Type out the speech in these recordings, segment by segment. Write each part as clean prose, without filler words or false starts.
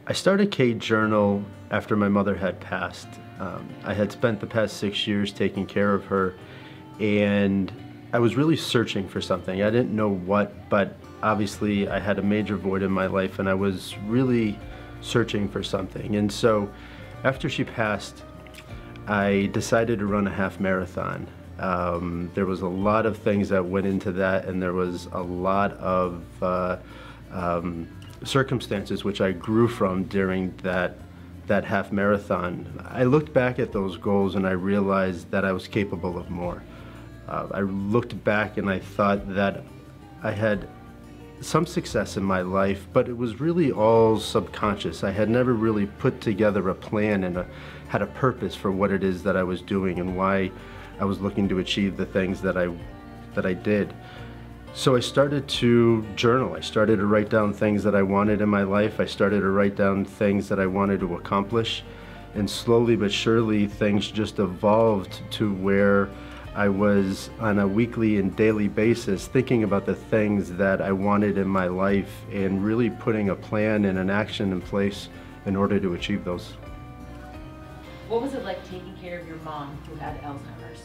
I started K Journal after my mother had passed. I had spent the past 6 years taking care of her, and I was really searching for something. I didn't know what, but obviously I had a major void in my life and I was really searching for something. And so after she passed, I decided to run a half marathon. There was a lot of things that went into that, and there was a lot of circumstances which I grew from during that half marathon. I looked back at those goals and I realized that I was capable of more. I looked back and I thought that I had some success in my life, but it was really all subconscious. I had never really put together a plan and had a purpose for what it is that I was doing and why I was looking to achieve the things that I did. So I started to journal. I started to write down things that I wanted in my life. I started to write down things that I wanted to accomplish. And slowly but surely things just evolved to where I was on a weekly and daily basis thinking about the things that I wanted in my life and really putting a plan and an action in place in order to achieve those. What was it like taking care of your mom who had Alzheimer's?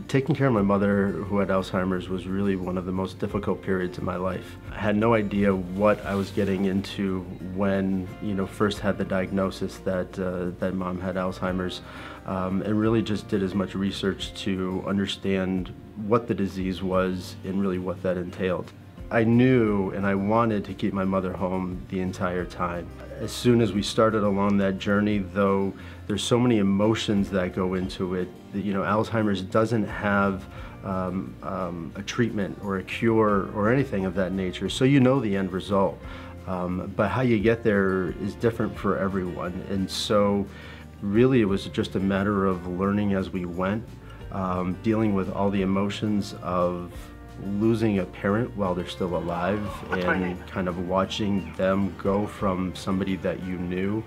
Taking care of my mother who had Alzheimer's was really one of the most difficult periods in my life. I had no idea what I was getting into when, first had the diagnosis that mom had Alzheimer's, and really just did as much research to understand what the disease was and really what that entailed. I knew and I wanted to keep my mother home the entire time. As soon as we started along that journey, though, there's so many emotions that go into it. Alzheimer's doesn't have a treatment or a cure or anything of that nature, so you know the end result. But how you get there is different for everyone. And so really it was just a matter of learning as we went, dealing with all the emotions of losing a parent while they're still alive and kind of watching them go from somebody that you knew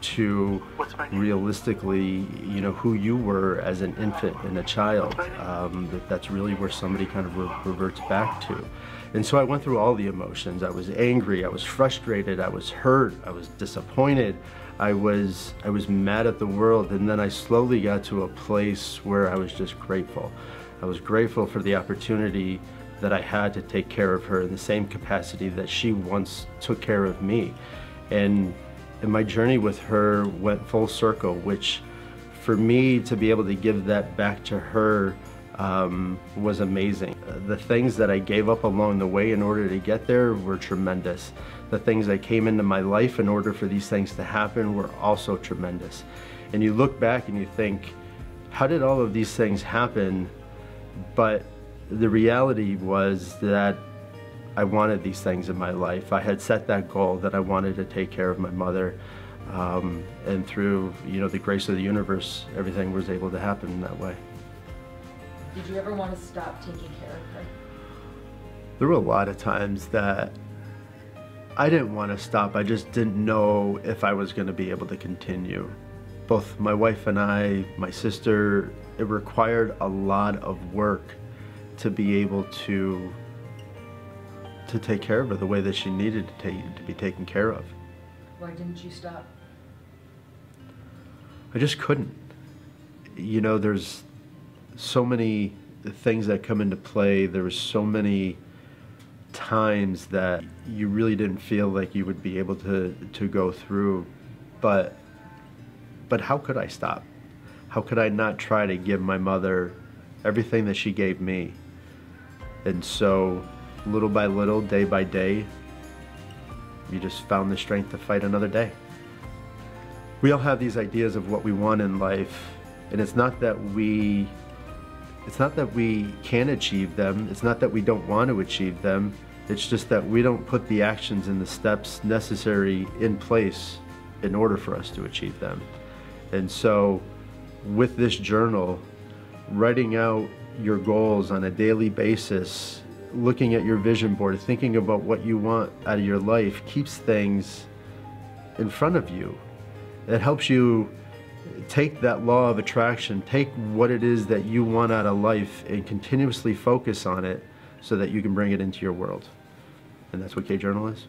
to realistically, who you were as an infant and a child. That's really where somebody kind of reverts back to. And so I went through all the emotions. I was angry, I was frustrated, I was hurt, I was disappointed, I was mad at the world, and then I slowly got to a place where I was just grateful. I was grateful for the opportunity that I had to take care of her in the same capacity that she once took care of me. And my journey with her went full circle, which for me to be able to give that back to her was amazing. The things that I gave up along the way in order to get there were tremendous. The things that came into my life in order for these things to happen were also tremendous. And you look back and you think, how did all of these things happen? But the reality was that I wanted these things in my life. I had set that goal that I wanted to take care of my mother, and through the grace of the universe, everything was able to happen that way. Did you ever want to stop taking care of her? There were a lot of times that I didn't want to stop. I just didn't know if I was going to be able to continue. Both my wife and I, my sister, it required a lot of work to be able to take care of her the way that she needed to be taken care of. Why didn't you stop? I just couldn't. There's so many things that come into play. There were so many times that you really didn't feel like you would be able to go through, but how could I stop? How could I not try to give my mother everything that she gave me? And so, little by little, day by day, you just found the strength to fight another day. We all have these ideas of what we want in life, and it's not that we can't achieve them, it's not that we don't want to achieve them, it's just that we don't put the actions and the steps necessary in place in order for us to achieve them. And so, with this journal, writing out your goals on a daily basis, looking at your vision board, thinking about what you want out of your life keeps things in front of you. It helps you take that law of attraction, take what it is that you want out of life and continuously focus on it so that you can bring it into your world. And that's what K Journal is.